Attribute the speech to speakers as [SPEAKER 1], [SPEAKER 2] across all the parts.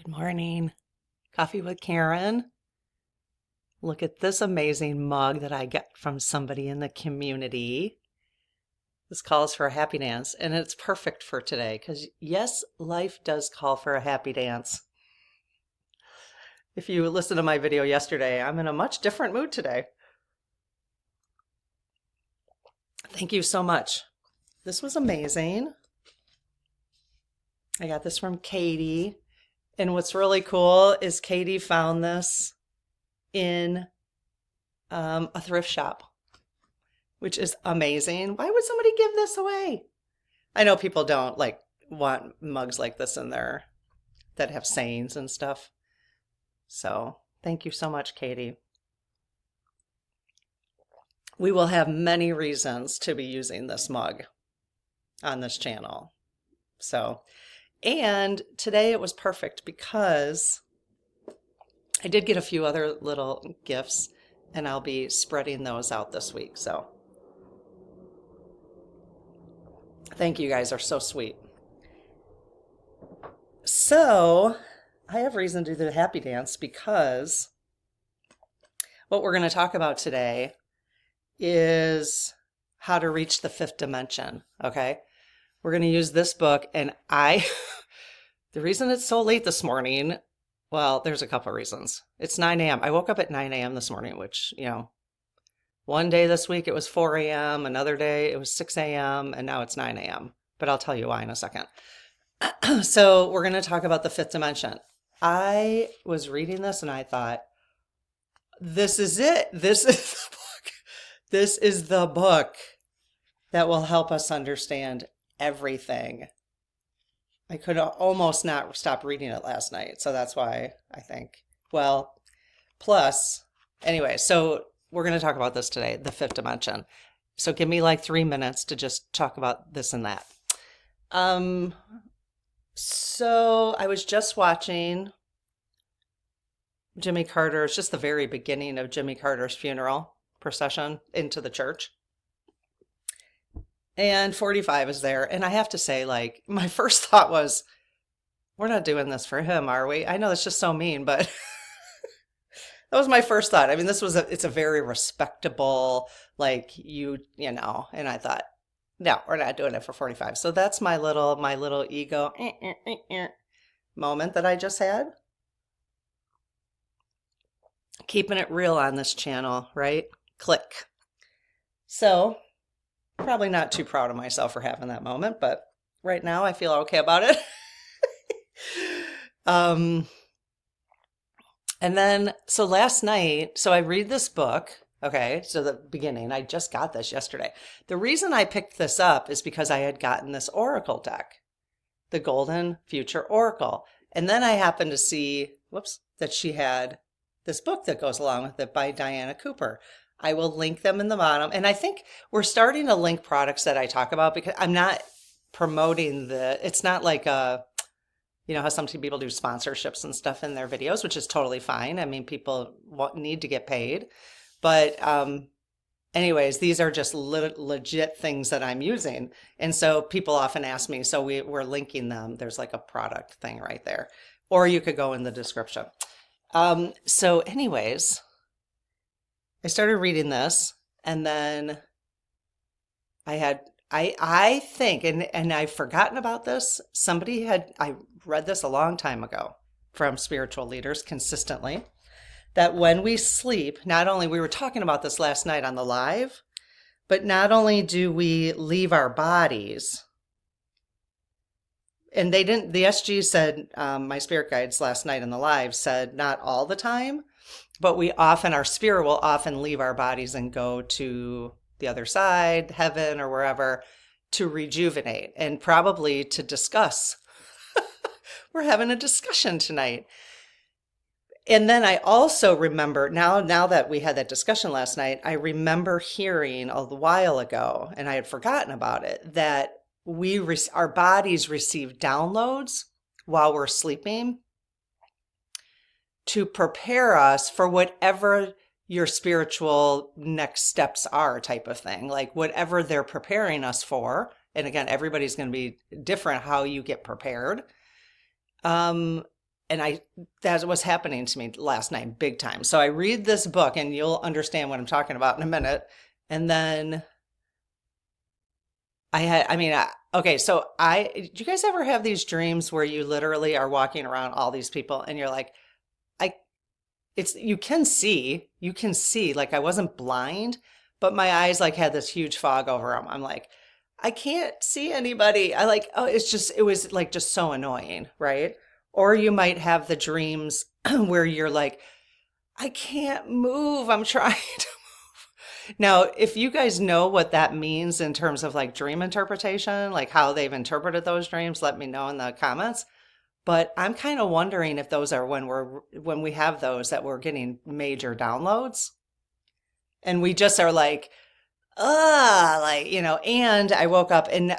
[SPEAKER 1] Good morning. Coffee with Karen. Look at this amazing mug that I got from somebody in the community. This calls for a happy dance, and it's perfect for today because, yes, life does call for a happy dance. If you listened to my video yesterday, I'm in a much different mood today. Thank you so much. This was amazing. I got this from Katie. And what's really cool is Katie found this in a thrift shop, which is amazing. Why would somebody give this away? I know people don't want mugs like this in there that have sayings and stuff. So thank you so much, Katie. We will have many reasons to be using this mug on this channel. And today it was perfect because I did get a few other little gifts and I'll be spreading those out this week. So thank you, you guys are so sweet. So I have reason to do the happy dance because what we're going to talk about today is how to reach the fifth dimension. Okay. We're going to use this book, and the reason it's so late this morning, well, there's a couple of reasons. It's 9 a.m. I woke up at 9 a.m. this morning, which, one day this week it was 4 a.m., another day it was 6 a.m., and now it's 9 a.m. But I'll tell you why in a second. So we're going to talk about the fifth dimension. I was reading this and I thought, this is it. This is the book. This is the book that will help us understand everything. I could almost not stop reading it last night. So that's why I think, anyway, so we're going to talk about this today, the fifth dimension. So give me 3 minutes to just talk about this and that. So I was just watching Jimmy Carter's, just the very beginning of Jimmy Carter's funeral procession into the church. And 45 is there. And I have to say, my first thought was, we're not doing this for him, are we? I know that's just so mean, but that was my first thought. I mean, it's a very respectable, and I thought, no, we're not doing it for 45. So that's my little ego moment that I just had. Keeping it real on this channel, right? Click. So probably not too proud of myself for having that moment, but right now I feel okay about it. And then, so last night, I read this book. Okay. So the beginning, I just got this yesterday. The reason I picked this up is because I had gotten this Oracle deck, the Golden Future Oracle. And then I happened to see, that she had this book that goes along with it by Diana Cooper. I will link them in the bottom. And I think we're starting to link products that I talk about because I'm not promoting it's not like how some people do sponsorships and stuff in their videos, which is totally fine. I mean, people need to get paid. But anyways, these are just legit things that I'm using. And so people often ask me, so we're linking them. There's a product thing right there. Or you could go in the description. So anyways, I started reading this, and then I think, and I've forgotten about this. I read this a long time ago from spiritual leaders consistently, that when we sleep, we were talking about this last night on the live, but not only do we leave our bodies, and the SG said, my spirit guides last night in the live said not all the time, but our spirit will often leave our bodies and go to the other side, heaven or wherever, to rejuvenate and probably to discuss. We're having a discussion tonight. And then I also remember, now that we had that discussion last night, I remember hearing a while ago, and I had forgotten about it, that our bodies receive downloads while we're sleeping to prepare us for whatever your spiritual next steps are, type of thing, whatever they're preparing us for. And again, everybody's going to be different how you get prepared. that was happening to me last night, big time. So I read this book and you'll understand what I'm talking about in a minute. And then okay, so do you guys ever have these dreams where you literally are walking around all these people and you're like, I, you can see, like I wasn't blind, but my eyes like had this huge fog over them. I'm like, I can't see anybody. It was like just so annoying, right? Or you might have the dreams where you're like, I can't move. I'm trying to move. Now, if you guys know what that means in terms of like dream interpretation, like how they've interpreted those dreams, let me know in the comments. But I'm kind of wondering if those are when we have those that we're getting major downloads and we just are like, and I woke up and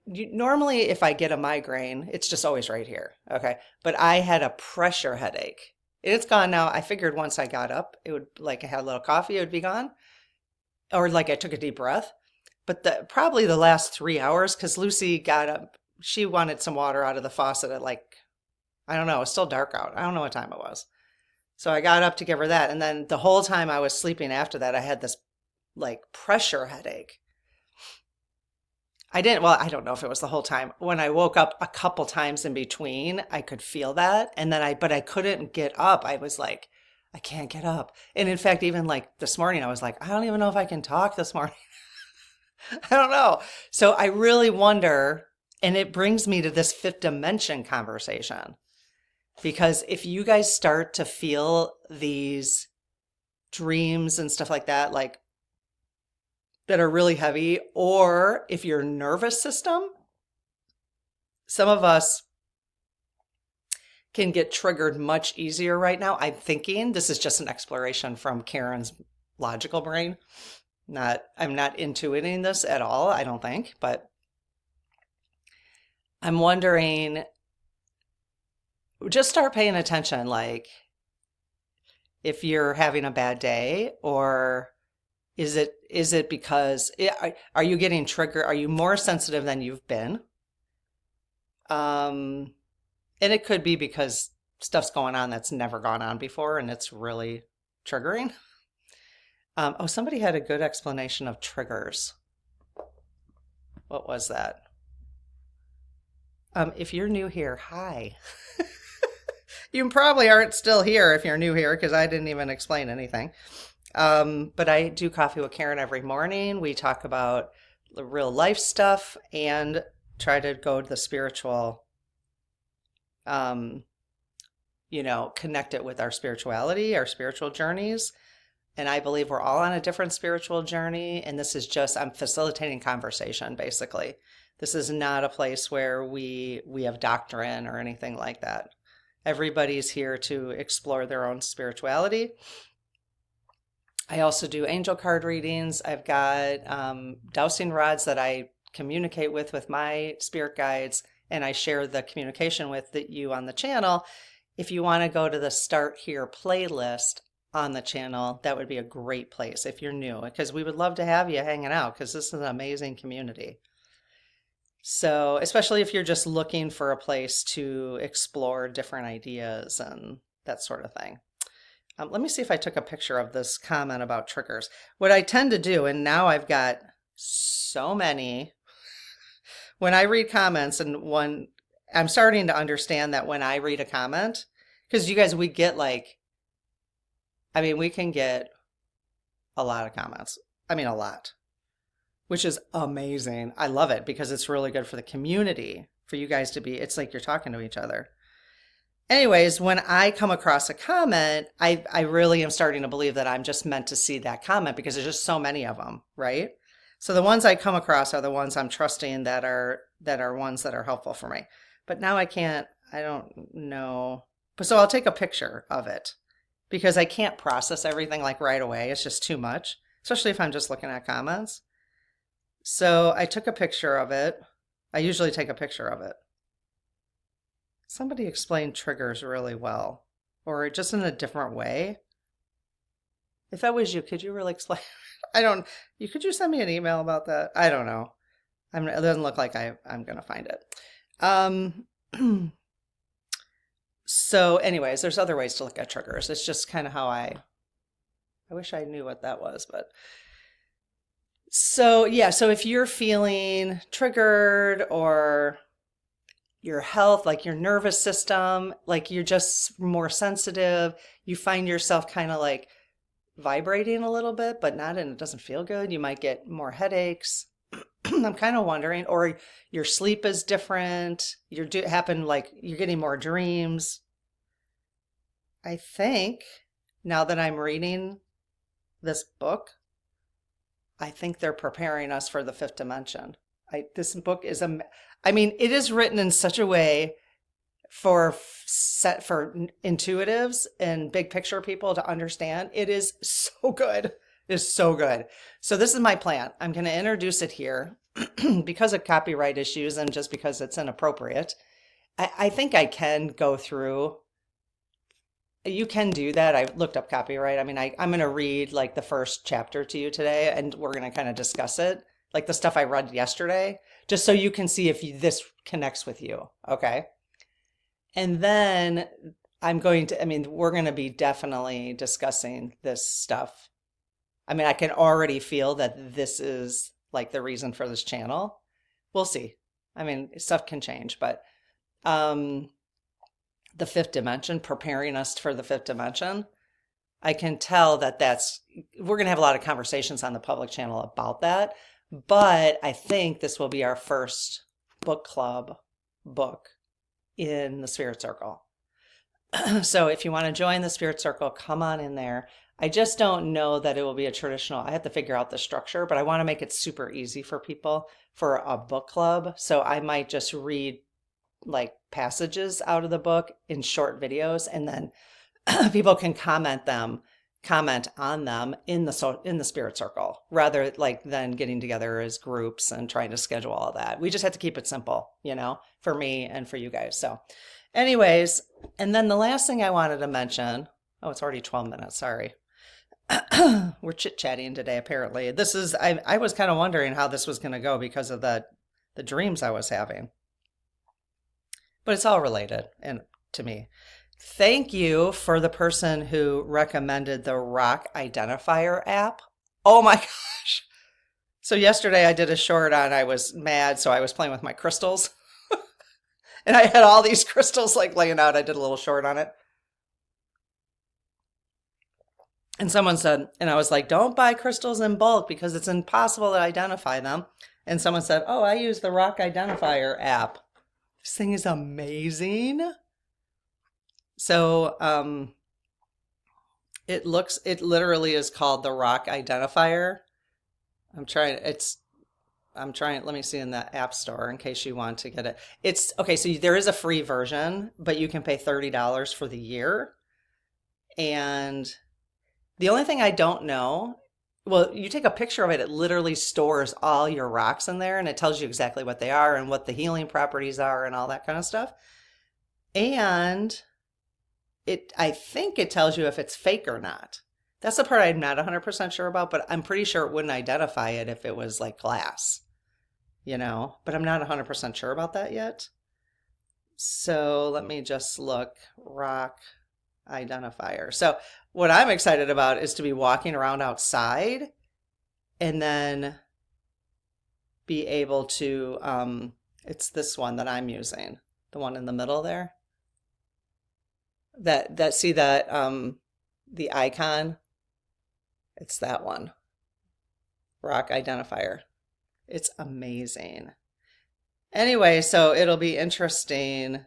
[SPEAKER 1] normally if I get a migraine, it's just always right here. Okay. But I had a pressure headache. It's gone now. I figured once I got up, it would like I had a little coffee, it would be gone. Or like I took a deep breath. But probably the last 3 hours, because Lucy got up, she wanted some water out of the faucet at like, I don't know, it's still dark out. I don't know what time it was. So I got up to give her that. And then the whole time I was sleeping after that, I had this like pressure headache. I don't know if it was the whole time. When I woke up a couple times in between, I could feel that. And then but I couldn't get up. I was like, I can't get up. And in fact, even like this morning, I was like, I don't even know if I can talk this morning. I don't know. So I really wonder, and it brings me to this fifth dimension conversation. Because if you guys start to feel these dreams and stuff like that, like that are really heavy, or if your nervous system, some of us can get triggered much easier right now. I'm thinking this is just an exploration from Karen's logical brain. I'm not intuiting this at all, I don't think, but I'm wondering, just start paying attention, like if you're having a bad day, or is it because are you getting triggered? Are you more sensitive than you've been? And it could be because stuff's going on that's never gone on before and it's really triggering. Somebody had a good explanation of triggers. What was that? If you're new here, hi. You probably aren't still here if you're new here because I didn't even explain anything. But I do Coffee with Karen every morning. We talk about the real life stuff and try to go to the spiritual, connect it with our spirituality, our spiritual journeys. And I believe we're all on a different spiritual journey. And this is I'm facilitating conversation, basically. This is not a place where we have doctrine or anything like that. Everybody's here to explore their own spirituality. I also do angel card readings. I've got dowsing rods that I communicate with my spirit guides, and I share the communication with you on the channel. If you want to go to the Start Here playlist on the channel, that would be a great place if you're new, because we would love to have you hanging out because this is an amazing community. So, especially if you're just looking for a place to explore different ideas and that sort of thing. Let me see if I took a picture of this comment about triggers. What I tend to do, and now I've got so many, when I read comments, and I'm starting to understand that when I read a comment, because you guys, we get we can get a lot of comments. A lot, which is amazing. I love it because it's really good for the community, for you guys to be, it's like you're talking to each other. Anyways, when I come across a comment, I really am starting to believe that I'm just meant to see that comment because there's just so many of them, right? So the ones I come across are the ones I'm trusting that are ones that are helpful for me. But now I don't know. So I'll take a picture of it because I can't process everything like right away. It's just too much, especially if I'm just looking at comments. So I took a picture of it. I usually take a picture of it. Somebody explained triggers really well, or just in a different way. If that was you, could you really explain? Could you send me an email about that? I don't know. It doesn't look like I'm going to find it. So anyways, there's other ways to look at triggers. It's just kind of how I wish I knew what that was, but so yeah, so if you're feeling triggered or your health, like your nervous system, like you're just more sensitive, you find yourself kind of like vibrating a little bit, but not, and it doesn't feel good. You might get more headaches. I'm kind of wondering, or your sleep is different. You're getting more dreams. I think now that I'm reading this book, I think they're preparing us for the fifth dimension. This book is it is written in such a way for intuitives and big picture people to understand. It is so good. It is so good. So this is my plan. I'm going to introduce it here because of copyright issues and just because it's inappropriate. I think I can go through. You can do that. I looked up copyright. I mean, I'm going to read like the first chapter to you today, and we're going to kind of discuss it, like the stuff I read yesterday, just so you can see if this connects with you. Okay. And then we're going to be definitely discussing this stuff. I mean, I can already feel that this is like the reason for this channel. We'll see. I mean, stuff can change, but the fifth dimension, preparing us for the fifth dimension, I can tell that we're going to have a lot of conversations on the public channel about that. But I think this will be our first book club book in the Spirit Circle. So if you want to join the Spirit Circle, come on in there. I just don't know that it will be a traditional, I have to figure out the structure, but I want to make it super easy for people for a book club. So I might just read like passages out of the book in short videos, and then people can comment on them in the Spirit Circle, rather like than getting together as groups and trying to schedule all that. We just have to keep it simple, for me and for you guys. So anyways, and then the last thing I wanted to mention, it's already 12 minutes, sorry. We're chit-chatting today, apparently. I was kind of wondering how this was going to go because of the dreams I was having. But it's all related and to me. Thank you for the person who recommended the Rock Identifier app. Oh my gosh. So yesterday I did a short on, I was mad, so I was playing with my crystals. And I had all these crystals like laying out. I did a little short on it. And someone said, and I was like, don't buy crystals in bulk because it's impossible to identify them. And someone said, oh, I use the Rock Identifier app. This thing is amazing. So it literally is called the Rock Identifier. I'm trying, let me see in the App Store in case you want to get it. It's okay. So there is a free version, but you can pay $30 for the year. And the only thing I don't know, well, you take a picture of it, it literally stores all your rocks in there and it tells you exactly what they are and what the healing properties are and all that kind of stuff. And I think it tells you if it's fake or not. That's the part I'm not 100% sure about, but I'm pretty sure it wouldn't identify it if it was like glass, but I'm not 100% sure about that yet. So let me just look, Rock Identifier. So what I'm excited about is to be walking around outside and then be able to, it's this one that I'm using, the one in the middle there. See that, the icon, it's that one, Rock Identifier. It's amazing. Anyway, so it'll be interesting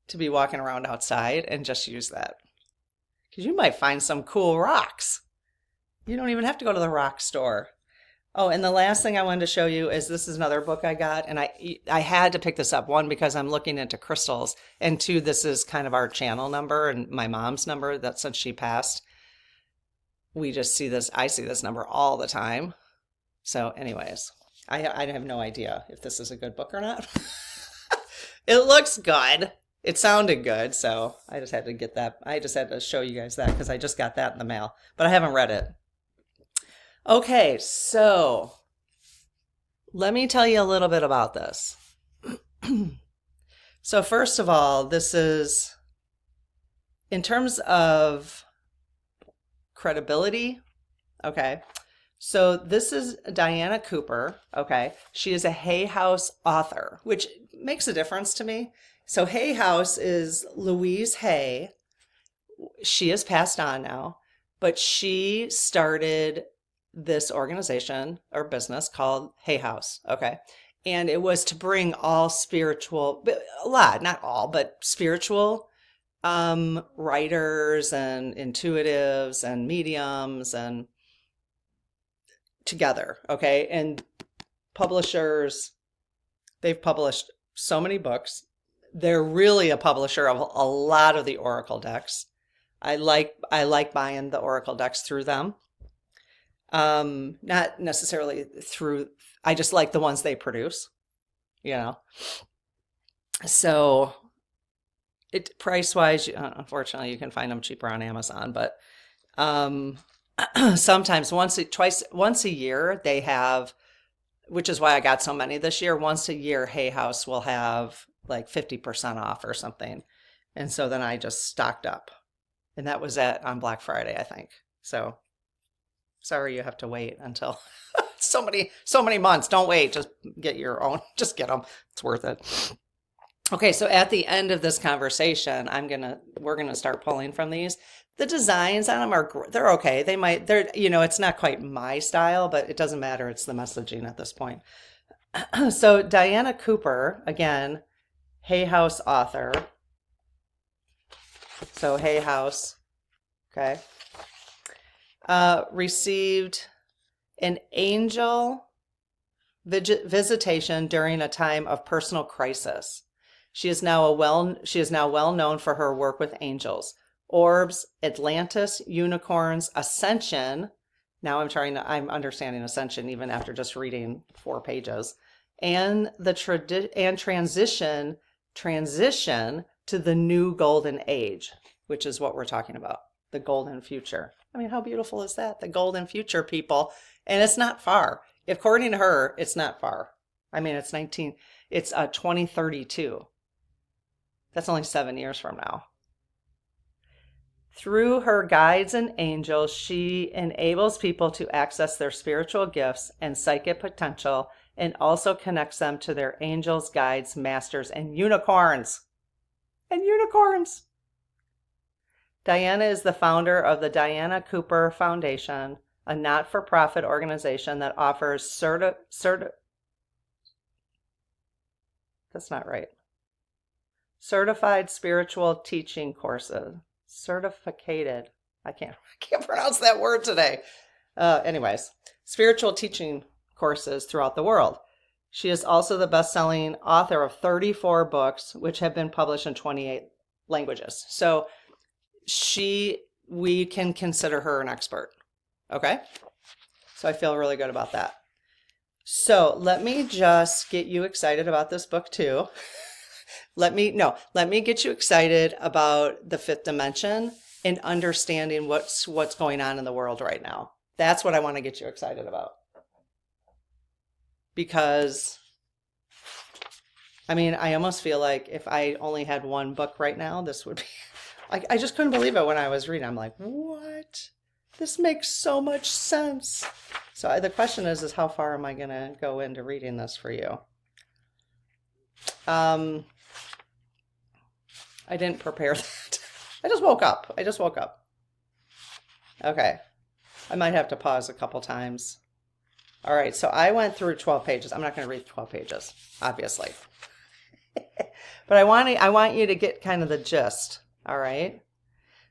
[SPEAKER 1] to be walking around outside and just use that. Because you might find some cool rocks. You don't even have to go to the rock store. Oh, and the last thing I wanted to show you is this is another book I got. And I had to pick this up. One, because I'm looking into crystals. And two, this is kind of our channel number and my mom's number that since she passed. We just see this. I see this number all the time. So anyways, I have no idea if this is a good book or not. It looks good. It sounded good, so I just had to get that. I just had to show you guys that because I just got that in the mail, but I haven't read it. Okay, so let me tell you a little bit about this. So first of all, this is in terms of credibility, okay, so this is Diana Cooper, okay? She is a Hay House author, which makes a difference to me. So Hay House is Louise Hay. She has passed on now, but she started this organization or business called Hay House, okay? And it was to bring all spiritual, a lot, not all, but spiritual writers and intuitives and mediums and together, okay? And publishers, they've published so many books. They're really a publisher of a lot of the oracle decks. I like buying the oracle decks through them. Not necessarily through, I just like the ones they produce, you know. So it price-wise, unfortunately, you can find them cheaper on Amazon, but sometimes once a year they have, which is why I got so many this year. Once a year, Hay House will have like 50% off or something, and so then I just stocked up, and that was on Black Friday, I think. So sorry you have to wait until so many months. Don't wait. Just get your own. Just get them. It's worth it. Okay, so at the end of this conversation, we're gonna start pulling from these. The designs on them they're okay. They're it's not quite my style, but it doesn't matter. It's the messaging at this point. So Diana Cooper, again, Hay House author. So Hay House, okay, received an angel visitation during a time of personal crisis. She is now well known for her work with angels, orbs, Atlantis, unicorns, ascension. Now I'm understanding ascension even after just reading 4 pages, and transition to the new golden age, which is what we're talking about, the golden future. I mean, how beautiful is that? The golden future, people. And it's not far. According to her, it's not far. I mean, it's 2032. That's only 7 years from now. Through her guides and angels, she enables people to access their spiritual gifts and psychic potential, and also connects them to their angels, guides, masters, and unicorns. Diana is the founder of the Diana Cooper Foundation, a not-for-profit organization that offers certified spiritual teaching courses. Certificated. I can't pronounce that word today. Anyways, spiritual teaching courses throughout the world. She is also the best-selling author of 34 books, which have been published in 28 languages. So we can consider her an expert. Okay? So I feel really good about that. So let me just get you excited about this book too. Let me get you excited about the 5th dimension and understanding what's going on in the world right now. That's what I want to get you excited about. Because, I mean, I almost feel like if I only had one book right now, this would be, I just couldn't believe it when I was reading. I'm like, what? This makes so much sense. So the question is how far am I going to go into reading this for you? I didn't prepare that. I just woke up. Okay. I might have to pause a couple times. All right. So I went through 12 pages. I'm not going to read 12 pages, obviously. But I want you to get kind of the gist. All right.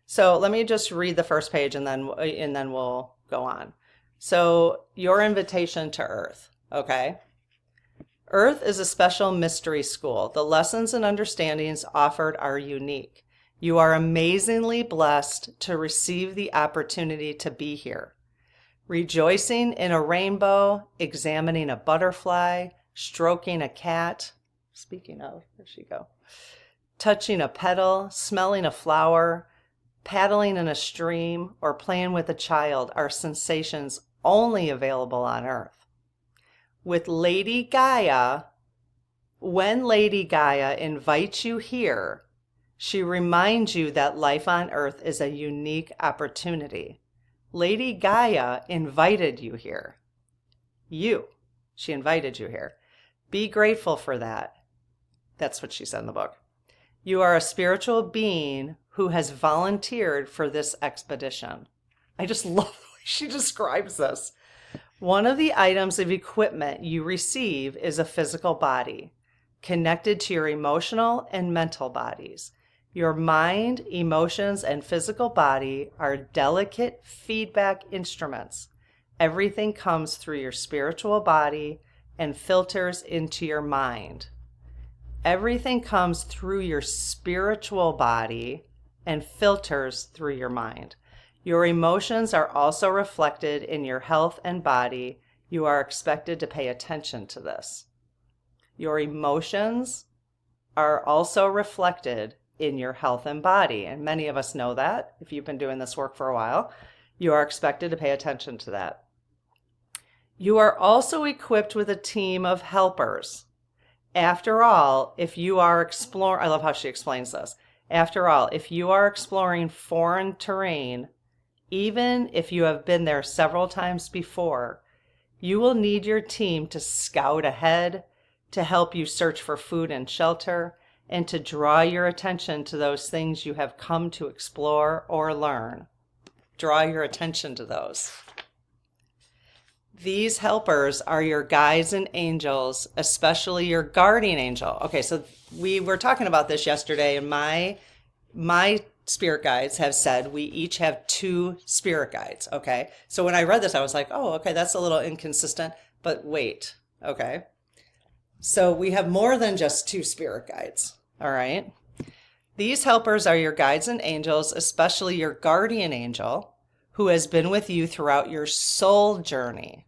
[SPEAKER 1] So let me just read the first page and then we'll go on. So your invitation to Earth. Okay. Earth is a special mystery school. The lessons and understandings offered are unique. You are amazingly blessed to receive the opportunity to be here. Rejoicing in a rainbow, examining a butterfly, stroking a cat. Speaking of, there she go. Touching a petal, smelling a flower, paddling in a stream, or playing with a child are sensations only available on Earth. With Lady Gaia, when Lady Gaia invites you here, She reminds you that life on Earth is a unique opportunity. Lady Gaia invited you here. She invited you here. Be grateful for that. That's what she said in the book. You are a spiritual being who has volunteered for this expedition. I just love the way she describes this. One of the items of equipment you receive is a physical body connected to your emotional and mental bodies. Your mind, emotions, and physical body are delicate feedback instruments. Everything comes through your spiritual body and filters into your mind. Everything comes through your spiritual body and filters through your mind. Your emotions are also reflected in your health and body. You are expected to pay attention to this. Your emotions are also reflected in your health and body. And many of us know that if you've been doing this work for a while. You are expected to pay attention to that. You are also equipped with a team of helpers. After all, if you are exploring, I love how she explains this. After all, if you are exploring foreign terrain, even if you have been there several times before, you will need your team to scout ahead, to help you search for food and shelter, and to draw your attention to those things you have come to explore or learn. Draw your attention to those. These helpers are your guides and angels, especially your guardian angel. Okay, so we were talking about this yesterday, and my spirit guides have said we each have 2 spirit guides, okay? So when I read this, I was like, oh, okay, that's a little inconsistent, but wait, okay? So we have more than just 2 spirit guides, all right? These helpers are your guides and angels, especially your guardian angel, who has been with you throughout your soul journey.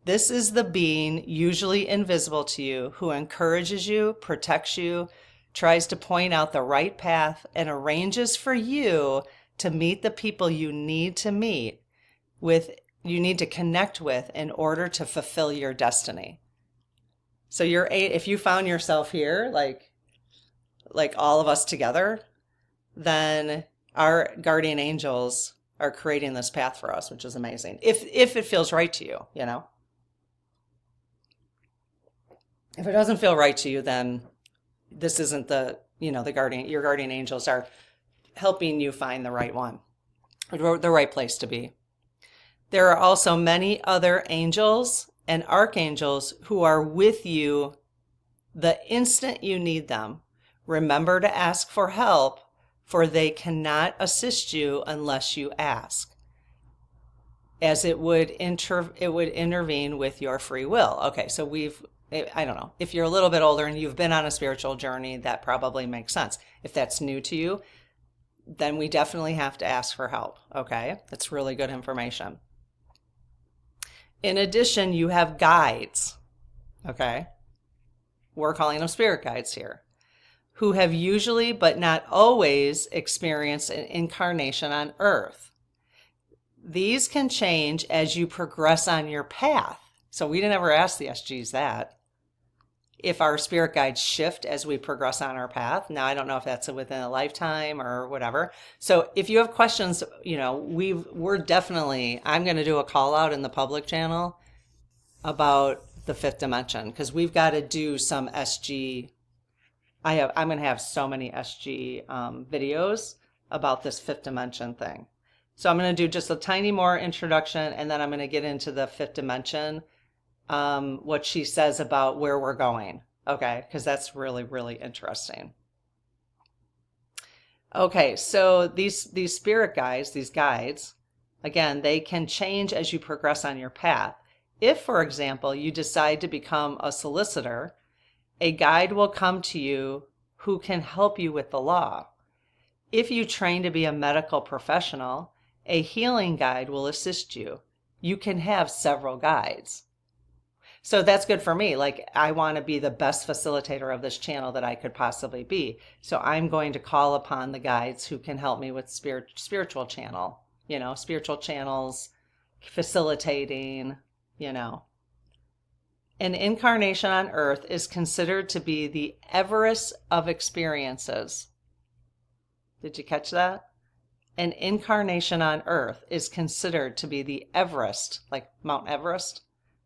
[SPEAKER 1] This is the being, usually invisible to you, who encourages you, protects you, tries to point out the right path, and arranges for you to meet the people you need to meet with, you need to connect with in order to fulfill your destiny. So if you found yourself here, like all of us together, then our guardian angels are creating this path for us, which is amazing. If it feels right to you, you know. If it doesn't feel right to you, then this isn't your guardian angels are helping you find the right one, the right place to be. There are also many other angels and archangels who are with you the instant you need them. Remember to ask for help, for they cannot assist you unless you ask, as it would intervene with your free will. Okay, so I don't know. If you're a little bit older and you've been on a spiritual journey, that probably makes sense. If that's new to you, then we definitely have to ask for help, okay? That's really good information. In addition, you have guides, okay? We're calling them spirit guides here, who have usually, but not always, experienced an incarnation on Earth. These can change as you progress on your path. So we didn't ever ask the SGs that. If our spirit guides shift as we progress on our path. Now, I don't know if that's within a lifetime or whatever. So if you have questions, I'm going to do a call out in the public channel about the 5th dimension, because we've got to do some SG. I'm going to have so many SG videos about this 5th dimension thing. So I'm going to do just a tiny more introduction, and then I'm going to get into the 5th dimension, what she says about where we're going, okay? Because that's really, really interesting. Okay, so these spirit guides, these guides, again, they can change as you progress on your path. If, for example, you decide to become a solicitor, a guide will come to you who can help you with the law. If you train to be a medical professional, a healing guide will assist you. You can have several guides. So that's good for me. Like, I want to be the best facilitator of this channel that I could possibly be. So I'm going to call upon the guides who can help me with spiritual channel, spiritual channels, facilitating, An incarnation on Earth is considered to be the Everest of experiences. Did you catch that? An incarnation on Earth is considered to be the Everest, like Mount Everest,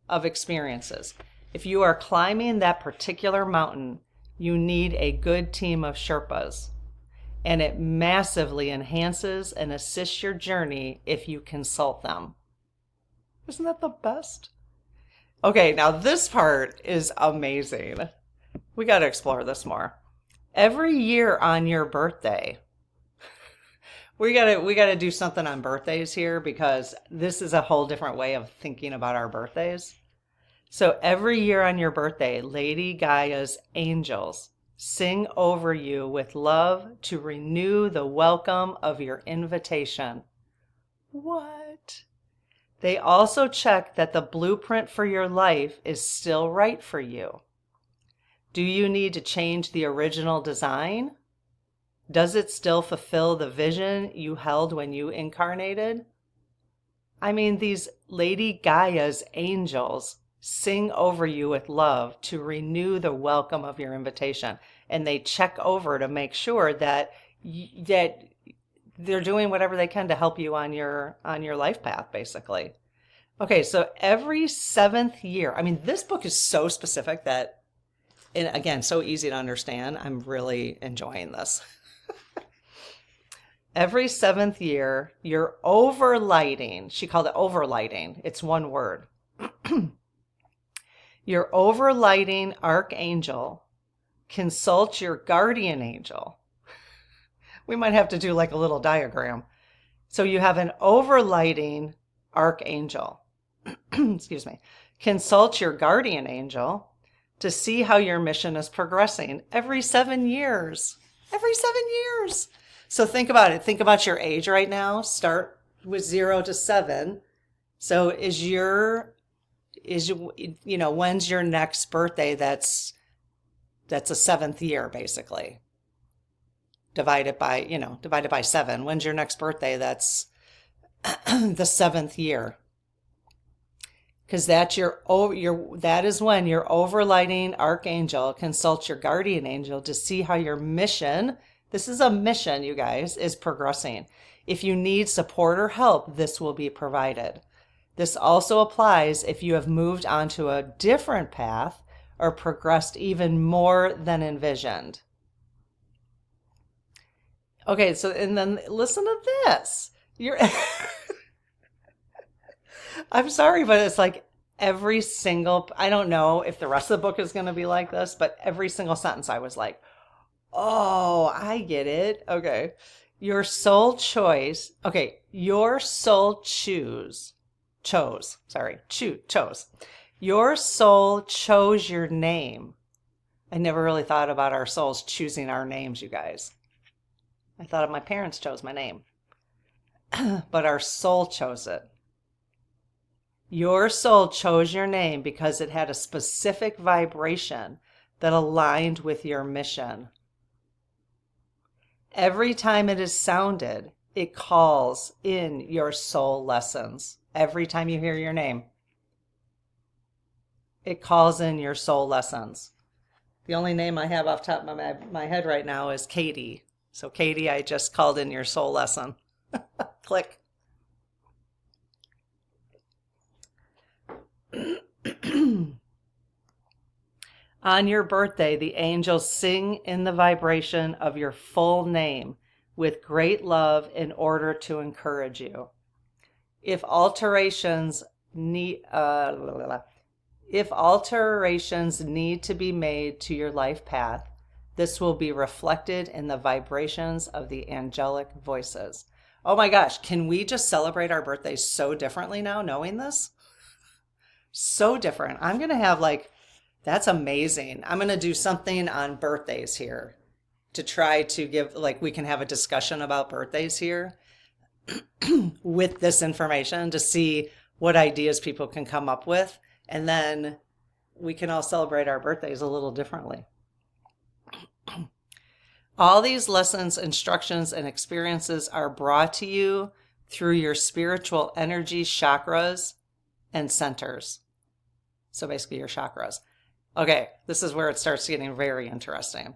[SPEAKER 1] of experiences. If you are climbing that particular mountain, you need a good team of Sherpas, and it massively enhances and assists your journey if you consult them. Isn't that the best? Okay, now this part is amazing. We got to explore this more. Every year on your birthday, we gotta do something on birthdays here, because this is a whole different way of thinking about our birthdays. So every year on your birthday, Lady Gaia's angels sing over you with love to renew the welcome of your invitation. What? They also check that the blueprint for your life is still right for you. Do you need to change the original design? Does it still fulfill the vision you held when you incarnated? I mean, these Lady Gaia's angels sing over you with love to renew the welcome of your invitation. And they check over to make sure that they're doing whatever they can to help you on your life path, basically. Okay, so every 7th year, I mean, this book is so specific that, and again, so easy to understand. I'm really enjoying this. Every 7th year, your overlighting, she called it overlighting. It's one word. Your overlighting archangel consults your guardian angel. We might have to do like a little diagram. So you have an overlighting archangel, excuse me, consult your guardian angel to see how your mission is progressing every 7 years. Every 7 years. So think about it. Think about your age right now. Start with 0 to 7. So when's your next birthday? That's a 7th year, basically. Divided by 7. When's your next birthday? That's the 7th year. Because that is when your overlighting archangel consults your guardian angel to see how your mission, this is a mission, you guys, is progressing. If you need support or help, this will be provided. This also applies if you have moved onto a different path or progressed even more than envisioned. Okay, so, and then listen to this. I'm sorry, but it's like every single, I don't know if the rest of the book is going to be like this, but every single sentence I was like, oh, I get it. Okay. Your soul chose. Your soul chose. Your soul chose your name. I never really thought about our souls choosing our names, you guys. I thought my parents chose my name, but our soul chose it. Your soul chose your name because it had a specific vibration that aligned with your mission. Every time it is sounded, it calls in your soul lessons. Every time you hear your name, it calls in your soul lessons. The only name I have off the top of my head right now is Katie. So Katie, I just called in your soul lesson. Click. On your birthday, the angels sing in the vibration of your full name with great love in order to encourage you. If alterations need to be made to your life path, this will be reflected in the vibrations of the angelic voices. Oh my gosh, can we just celebrate our birthdays so differently now, knowing this? So different. I'm going to have that's amazing. I'm going to do something on birthdays here to try to give, we can have a discussion about birthdays here with this information to see what ideas people can come up with. And then we can all celebrate our birthdays a little differently. All these lessons, instructions, and experiences are brought to you through your spiritual energy chakras and centers. So basically your chakras. Okay, this is where it starts getting very interesting.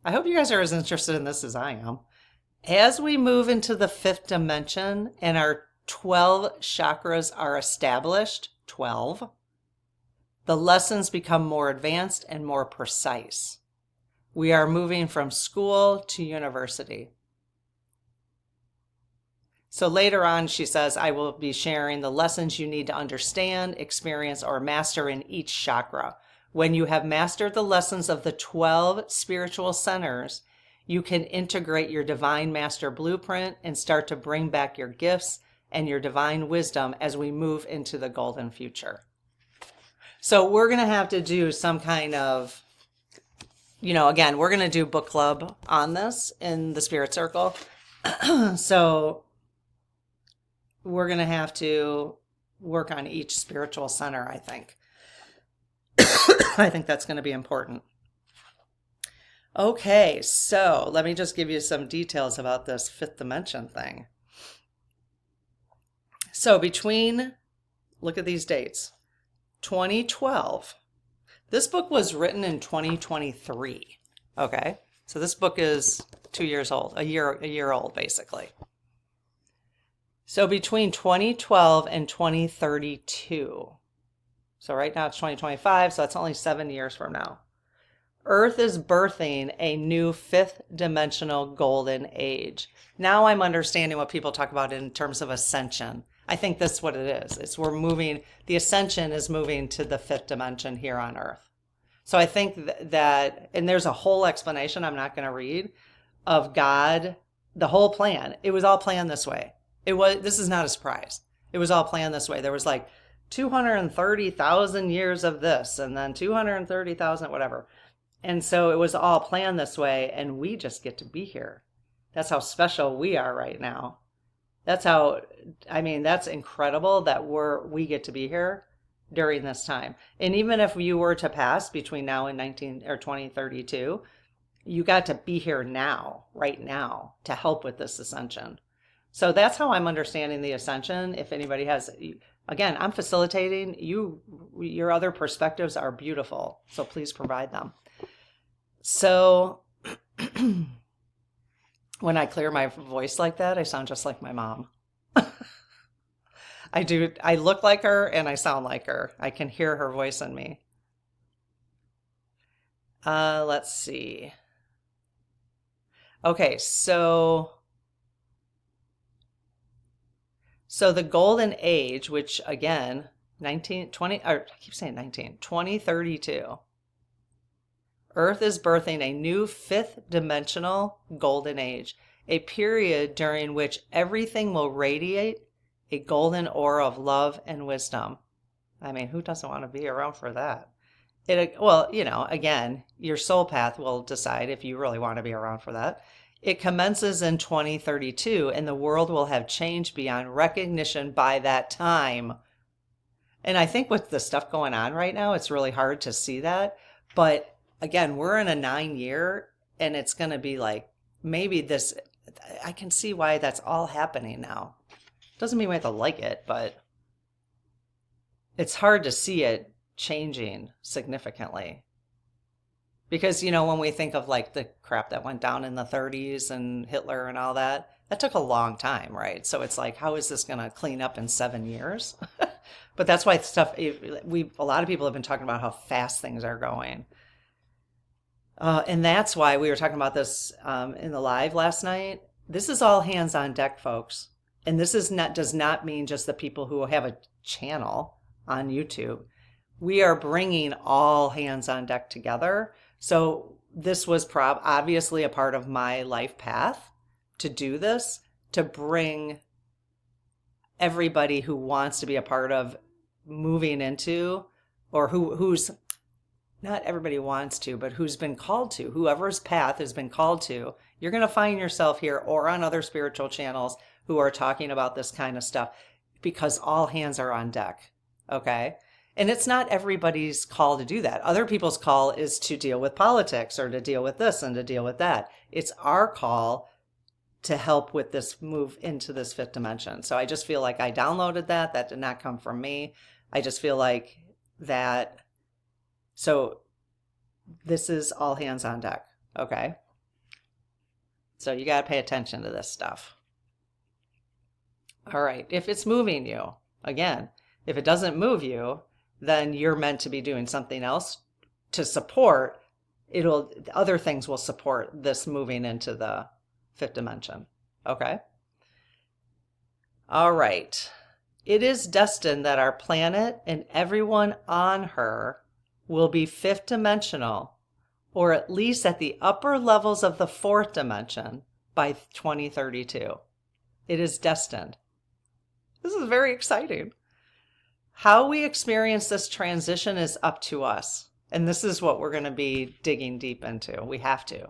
[SPEAKER 1] I hope you guys are as interested in this as I am. As we move into the fifth dimension and our 12 chakras are established, 12, the lessons become more advanced and more precise. We are moving from school to university. So later on, she says, I will be sharing the lessons you need to understand, experience, or master in each chakra. When you have mastered the lessons of the 12 spiritual centers, you can integrate your divine master blueprint and start to bring back your gifts and your divine wisdom as we move into the golden future. So we're going to have to do some kind of, again, we're going to do book club on this in the Spirit Circle. So we're going to have to work on each spiritual center, I think. I think that's going to be important. Okay, so let me just give you some details about this fifth dimension thing. So look at these dates, 2012. This book was written in 2023. Okay, so this book is 2 years old, a year old, basically. So between 2012 and 2032. So right now it's 2025, so that's only 7 years from now. Earth is birthing a new fifth dimensional golden age. Now I'm understanding what people talk about in terms of ascension. I think that's what it is. The ascension is moving to the fifth dimension here on Earth. So I think that, and there's a whole explanation I'm not going to read, of God, the whole plan. It was all planned this way. This is not a surprise. It was all planned this way. There was like 230,000 years of this, and then 230,000, whatever. And so it was all planned this way, and we just get to be here. That's how special we are right now. That's incredible that we get to be here during this time. And even if you were to pass between now and 2032, you got to be here now, right now, to help with this ascension. So that's how I'm understanding the ascension. If anybody has, again, I'm facilitating. Your other perspectives are beautiful, so please provide them. So when I clear my voice like that, I sound just like my mom. I do. I look like her and I sound like her. I can hear her voice in me. Let's see. Okay, so the golden age, which again, 2032. Earth is birthing a new fifth dimensional golden age, a period during which everything will radiate a golden aura of love and wisdom. I mean, who doesn't want to be around for that? Again, your soul path will decide if you really want to be around for that. It commences in 2032, and the world will have changed beyond recognition by that time. And I think with the stuff going on right now, it's really hard to see that. But again, we're in a 9-year, and it's going to be like, maybe this, I can see why that's all happening now. Doesn't mean we have to like it, but it's hard to see it changing significantly. Because, when we think of like the crap that went down in the 30s and Hitler and all that, that took a long time, right? So it's like, how is this going to clean up in 7 years? But that's why a lot of people have been talking about how fast things are going. And that's why we were talking about this in the live last night. This is all hands on deck, folks. And this does not mean just the people who have a channel on YouTube. We are bringing all hands on deck together. So this was obviously a part of my life path to do this, to bring everybody who wants to be a part of moving into, or who's not everybody wants to, but who's been called to, whoever's path has been called to. You're going to find yourself here or on other spiritual channels who are talking about this kind of stuff, because all hands are on deck. Okay. And it's not everybody's call to do that. Other people's call is to deal with politics or to deal with this and to deal with that. It's our call to help with this move into this fifth dimension. So I just feel like I downloaded that. That did not come from me. I just feel like that. So this is all hands on deck. Okay. So you got to pay attention to this stuff. All right. If it's moving you, again, if it doesn't move you, then you're meant to be doing something else to support. Other things will support this moving into the fifth dimension. Okay. All right. It is destined that our planet and everyone on her will be fifth dimensional, or at least at the upper levels of the fourth dimension by 2032. It is destined. This is very exciting. How we experience this transition is up to us. And this is what we're going to be digging deep into. We have to.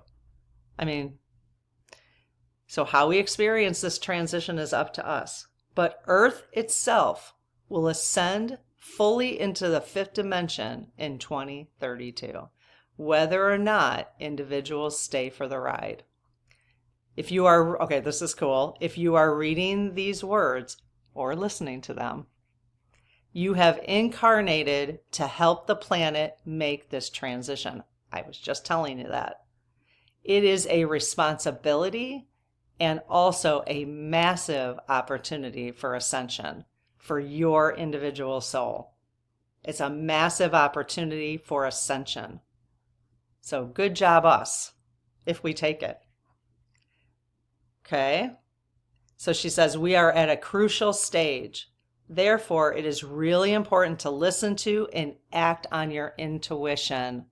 [SPEAKER 1] So how we experience this transition is up to us. But Earth itself will ascend fully into the fifth dimension in 2032, whether or not individuals stay for the ride. If you are, okay, this is cool. If you are reading these words or listening to them, you have incarnated to help the planet make this transition. I was just telling you that. It is a responsibility and also a massive opportunity for ascension for your individual soul. It's a massive opportunity for ascension. So good job us if we take it. Okay. So she says, we are at a crucial stage. Therefore, it is really important to listen to and act on your intuition.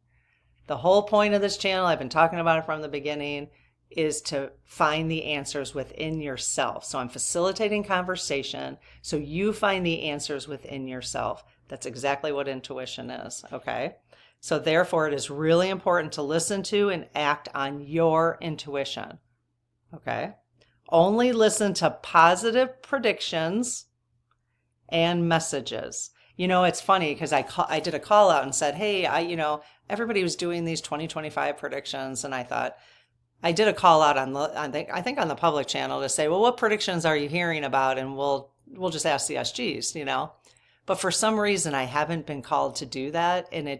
[SPEAKER 1] The whole point of this channel, I've been talking about it from the beginning, is to find the answers within yourself. So I'm facilitating conversation so you find the answers within yourself. That's exactly what intuition is, okay? So therefore, it is really important to listen to and act on your intuition, okay? Only listen to positive predictions and messages. You know, it's funny because I did a call out and said, hey, everybody was doing these 2025 predictions, and I thought, I did a call out on the public channel to say, well, what predictions are you hearing about? And we'll just ask the SGs, But for some reason, I haven't been called to do that, and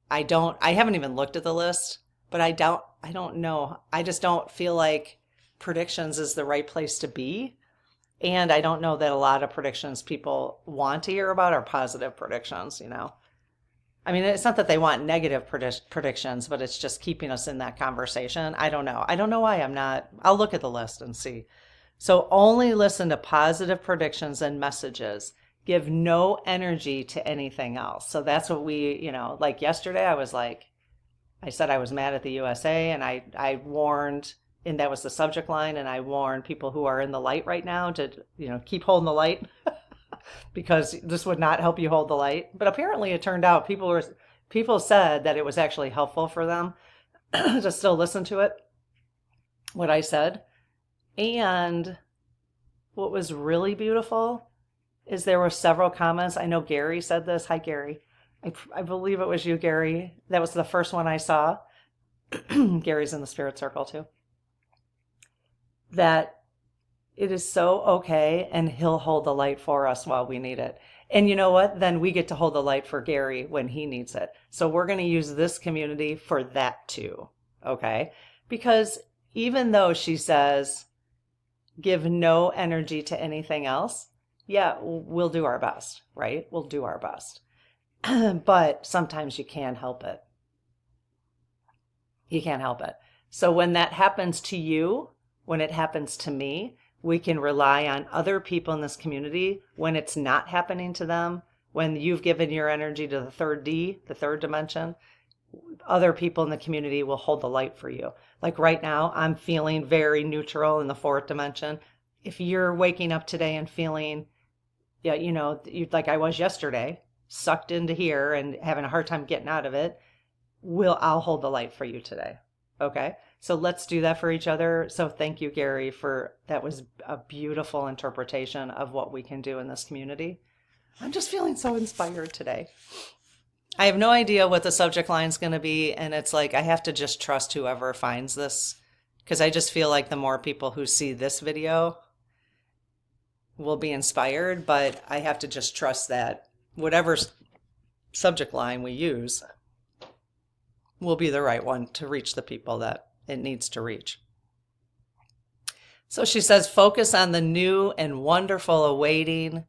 [SPEAKER 1] I haven't even looked at the list, but I don't know. I just don't feel like predictions is the right place to be. And I don't know that a lot of predictions people want to hear about are positive predictions, it's not that they want negative predictions, but it's just keeping us in that conversation. I don't know. I don't know why I'm not. I'll look at the list and see. So only listen to positive predictions and messages. Give no energy to anything else. So that's what we, like yesterday, I said I was mad at the USA, and I warned, and that was the subject line, and I warned people who are in the light right now to, keep holding the light because this would not help you hold the light. But apparently it turned out people said that it was actually helpful for them to still listen to it, what I said. And what was really beautiful is there were several comments. I know Gary said this. Hi, Gary. I believe it was you, Gary. That was the first one I saw. Gary's in the spirit circle too. That it is so okay, and he'll hold the light for us while we need it. And you know what? Then we get to hold the light for Gary when he needs it. So we're going to use this community for that too. Okay? Because even though she says, give no energy to anything else, yeah, we'll do our best, right? We'll do our best. But sometimes you can't help it. You can't help it. So when that happens to you, when it happens to me, we can rely on other people in this community when it's not happening to them, when you've given your energy to the third D, the third dimension, other people in the community will hold the light for you. Like right now, I'm feeling very neutral in the fourth dimension. If you're waking up today and feeling, like I was yesterday, sucked into here and having a hard time getting out of it, I'll hold the light for you today. Okay? So let's do that for each other. So thank you, Gary, that was a beautiful interpretation of what we can do in this community. I'm just feeling so inspired today. I have no idea what the subject line is going to be. And it's like, I have to just trust whoever finds this, because I just feel like the more people who see this video will be inspired, but I have to just trust that whatever subject line we use will be the right one to reach the people that it needs to reach. So she says, focus on the new and wonderful awaiting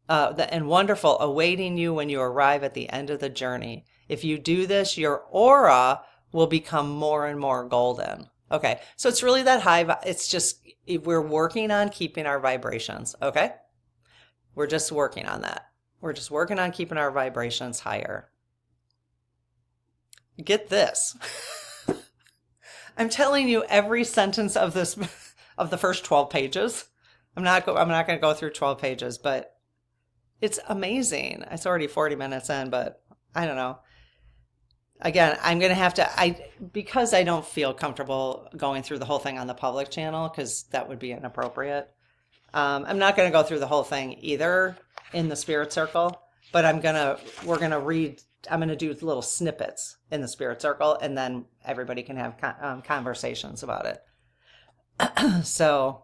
[SPEAKER 1] you when you arrive at the end of the journey. If you do this, your aura will become more and more golden. Okay, so it's really that high. It's just, we're working on keeping our vibrations. Okay, we're just working on that. We're just working on keeping our vibrations higher. Get this. I'm telling you every sentence of this, of the first 12 pages. I'm not going to go through 12 pages, but it's amazing. It's already 40 minutes in, but I don't know. Again, I'm going to have to, because I don't feel comfortable going through the whole thing on the public channel, because that would be inappropriate. I'm not going to go through the whole thing either in the Spirit Circle, but I'm going to do little snippets in the Spirit Circle, and then everybody can have conversations about it. So,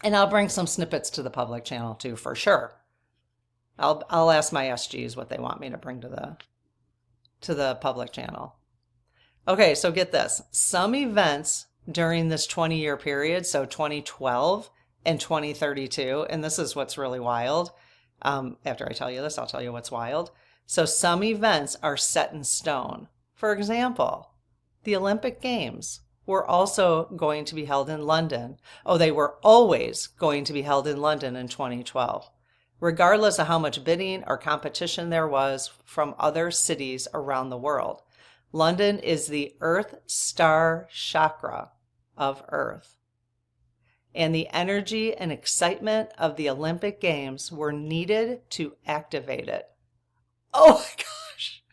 [SPEAKER 1] and I'll bring some snippets to the public channel too, for sure. I'll ask my SGs what they want me to bring to the public channel. Okay, so get this. Some events during this 20-year period, so 2012 and 2032, and this is what's really wild. After I tell you this, I'll tell you what's wild. So some events are set in stone. For example, the Olympic Games were also going to be held in London. Oh, they were always going to be held in London in 2012. Regardless of how much bidding or competition there was from other cities around the world. London is the Earth star chakra of Earth. And the energy and excitement of the Olympic Games were needed to activate it. Oh my gosh,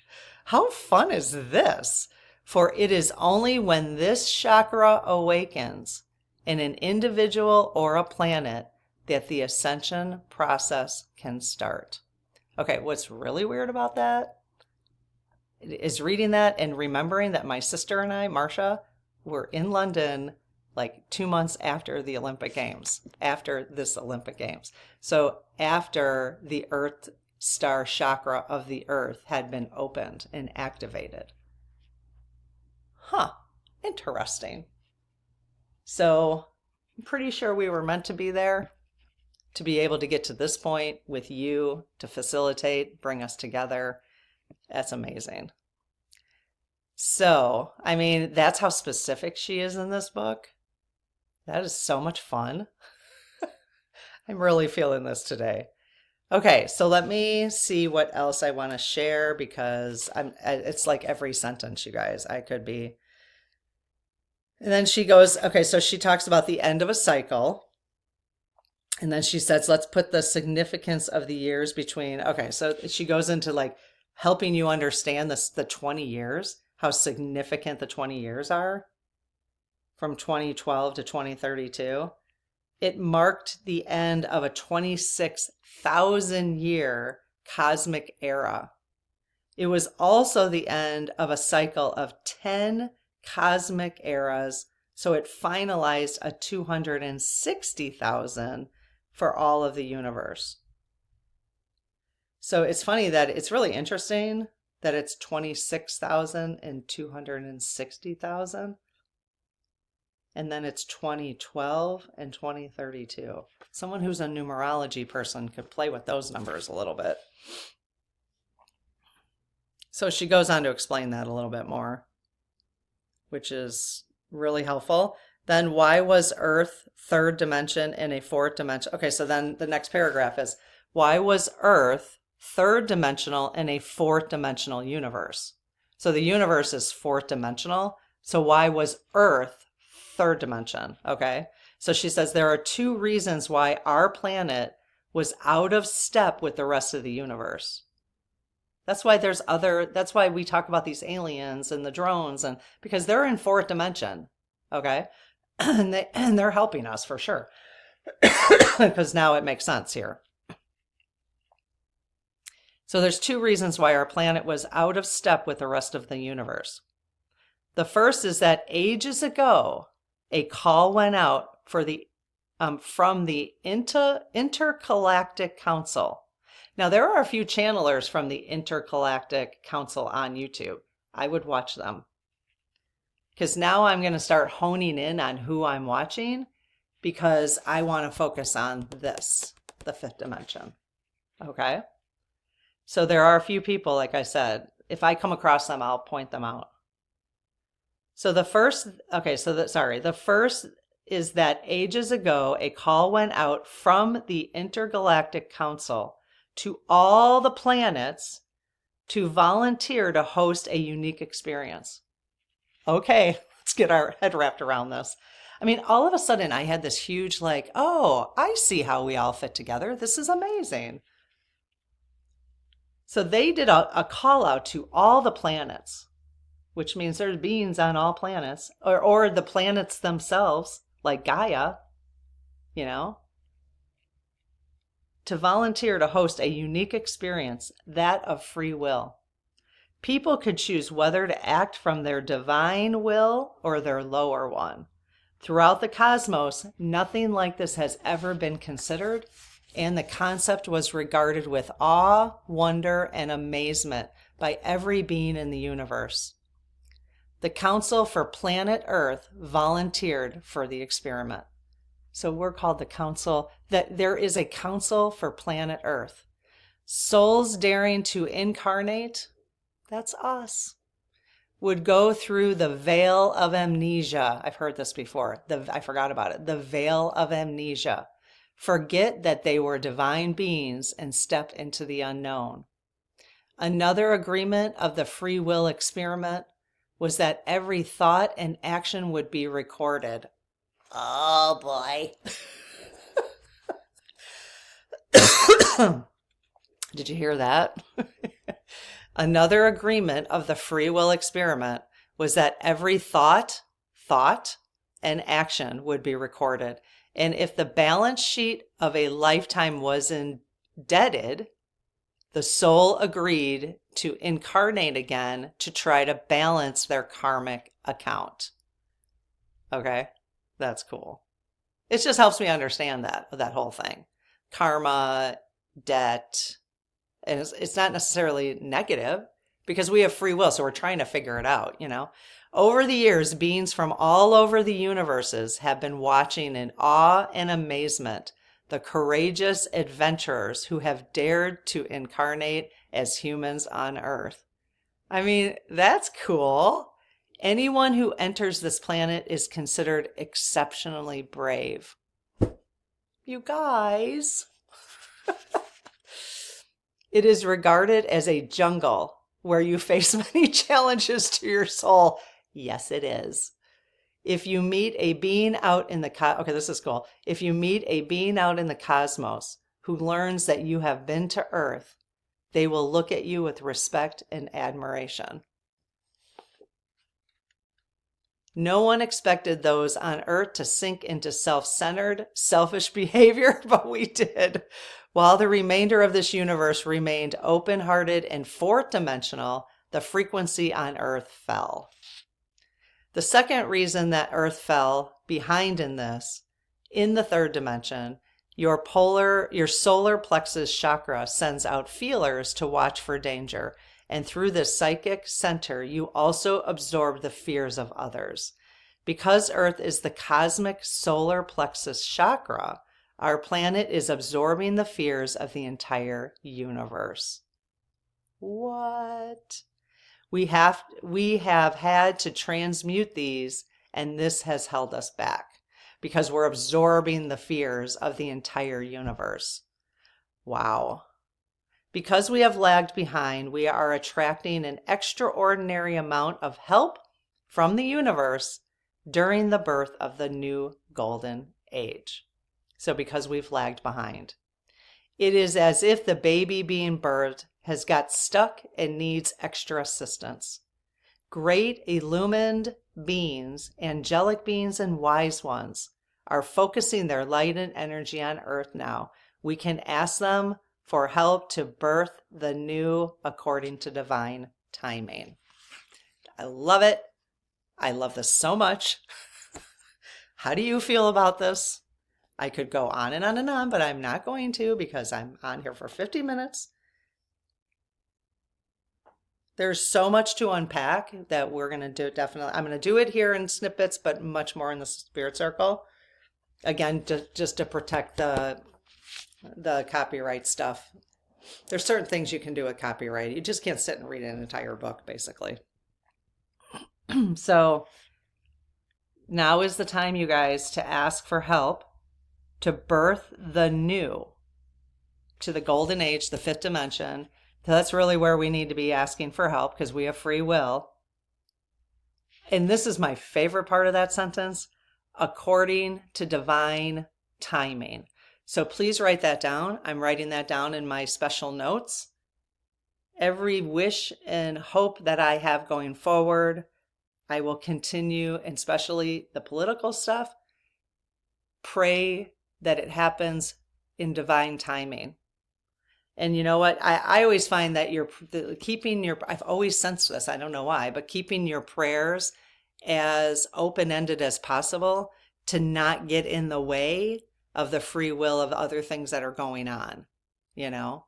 [SPEAKER 1] how fun is this? For it is only when this chakra awakens in an individual or a planet that the ascension process can start. Okay, what's really weird about that is reading that and remembering that my sister and I, Marcia, were in London like 2 months after the Olympic Games, after this Olympic Games. So after the Earth star chakra of the Earth had been opened and activated. Huh, interesting. So I'm pretty sure we were meant to be there, to be able to get to this point with you, to facilitate, bring us together. That's amazing. So, I mean, that's how specific she is in this book. That is so much fun. I'm really feeling this today. Okay, so let me see what else I want to share, because it's like every sentence, you guys. I could be. And then she goes, okay, so she talks about the end of a cycle. And then she says, let's put the significance of the years between. Okay, so she goes into like helping you understand this, the 20 years, how significant the 20 years are from 2012 to 2032. It marked the end of a 26,000 year cosmic era. It was also the end of a cycle of 10 cosmic eras. So it finalized a 260,000 for all of the universe. So it's funny that it's really interesting that it's 26,000 and 260,000. And then it's 2012 and 2032. Someone who's a numerology person could play with those numbers a little bit. So she goes on to explain that a little bit more, which is really helpful. Then why was Earth third dimension in a fourth dimension? Okay, so then the next paragraph is, why was Earth third dimensional in a fourth dimensional universe? So the universe is fourth dimensional. So why was Earth third dimension? Okay, so she says there are 2 reasons why our planet was out of step with the rest of the universe. That's why that's why we talk about these aliens and the drones, and because they're in fourth dimension. Okay. And they're helping us for sure. Because now it makes sense here. So there's 2 reasons why our planet was out of step with the rest of the universe. The first is that ages ago, a call went out for from the Intergalactic Council. Now, there are a few channelers from the Intergalactic Council on YouTube. I would watch them. Because now I'm going to start honing in on who I'm watching. because I want to focus on this, the fifth dimension. Okay? So there are a few people, like I said, if I come across them, I'll point them out. So the first is that ages ago, a call went out from the Intergalactic Council to all the planets to volunteer to host a unique experience. Okay, let's get our head wrapped around this. I mean, all of a sudden I had this huge like, oh, I see how we all fit together. This is amazing. So they did a call out to all the planets, which means there's beings on all planets, or the planets themselves, like Gaia, you know, to volunteer to host a unique experience, that of free will. People could choose whether to act from their divine will or their lower one. Throughout the cosmos, nothing like this has ever been considered, and the concept was regarded with awe, wonder, and amazement by every being in the universe. The Council for Planet Earth volunteered for the experiment. So we're called the Council, that there is a Council for Planet Earth. Souls daring to incarnate, that's us, would go through the veil of amnesia. I've heard this before. I forgot about it. The veil of amnesia. Forget that they were divine beings and step into the unknown. Another agreement of the free will experiment was that every thought and action would be recorded. Oh boy. Did you hear that? Another agreement of the free will experiment was that every thought, and action would be recorded. And if the balance sheet of a lifetime was indebted, the soul agreed to incarnate again to try to balance their karmic account. Okay, that's cool. It just helps me understand that whole thing. Karma, debt, and it's not necessarily negative because we have free will, so we're trying to figure it out, you know. Over the years, beings from all over the universes have been watching in awe and amazement the courageous adventurers who have dared to incarnate as humans on Earth. I mean, that's cool. Anyone who enters this planet is considered exceptionally brave. You guys. It is regarded as a jungle where you face many challenges to your soul. Yes, it is. If you meet a being out in the okay, this is cool. If you meet a being out in the cosmos who learns that you have been to Earth, they will look at you with respect and admiration. No one expected those on Earth to sink into self-centered, selfish behavior, but we did. While the remainder of this universe remained open-hearted and fourth-dimensional, the frequency on Earth fell. The second reason that Earth fell behind in this, in the third dimension, your solar plexus chakra sends out feelers to watch for danger, and through this psychic center, you also absorb the fears of others. Because Earth is the cosmic solar plexus chakra, our planet is absorbing the fears of the entire universe. What? We have had to transmute these, and this has held us back because we're absorbing the fears of the entire universe. Wow. Because we have lagged behind, we are attracting an extraordinary amount of help from the universe during the birth of the new golden age. So because we've lagged behind. It is as if the baby being birthed has got stuck and needs extra assistance. Great illumined beings, angelic beings, and wise ones are focusing their light and energy on Earth now. We can ask them for help to birth the new according to divine timing. I love it. I love this so much. How do you feel about this? I could go on and on and on, but I'm not going to because I'm on here for 50 minutes. There's so much to unpack that we're going to do. Definitely, I'm going to do it here in snippets, but much more in the spirit circle. Again, just to protect the copyright stuff. There's certain things you can do with copyright. You just can't sit and read an entire book, basically. So now is the time, you guys, to ask for help to birth the new, to the golden age, the fifth dimension. That's really where we need to be asking for help, because we have free will. And this is my favorite part of that sentence: according to divine timing. So please write that down. I'm writing that down in my special notes. Every wish and hope that I have going forward, I will continue, and especially the political stuff, pray that it happens in divine timing. And you know what? I always find that I've always sensed this, I don't know why, but keeping your prayers as open-ended as possible to not get in the way of the free will of other things that are going on, you know?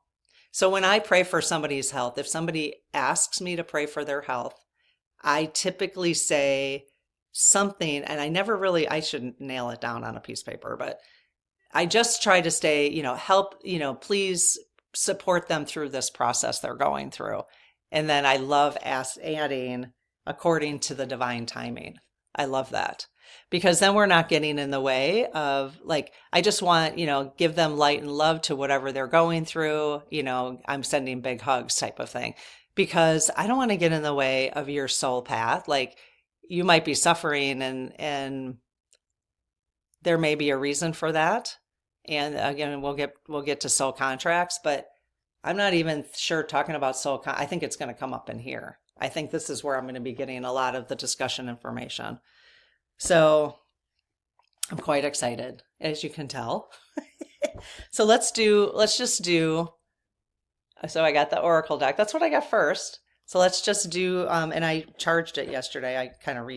[SPEAKER 1] So when I pray for somebody's health, if somebody asks me to pray for their health, I typically say something, and I shouldn't nail it down on a piece of paper, but I just try to stay, help, please support them through this process they're going through. And then I love adding according to the divine timing. I love that, because then we're not getting in the way of, like, I just want, give them light and love to whatever they're going through. I'm sending big hugs type of thing, because I don't want to get in the way of your soul path. Like, you might be suffering, and there may be a reason for that. And again, we'll get to soul contracts, but I'm not even sure talking about I think it's going to come up in here. I think this is where I'm going to be getting a lot of the discussion information. So I'm quite excited, as you can tell. So so I got the Oracle deck. That's what I got first. So let's just do, and I charged it yesterday. I kind of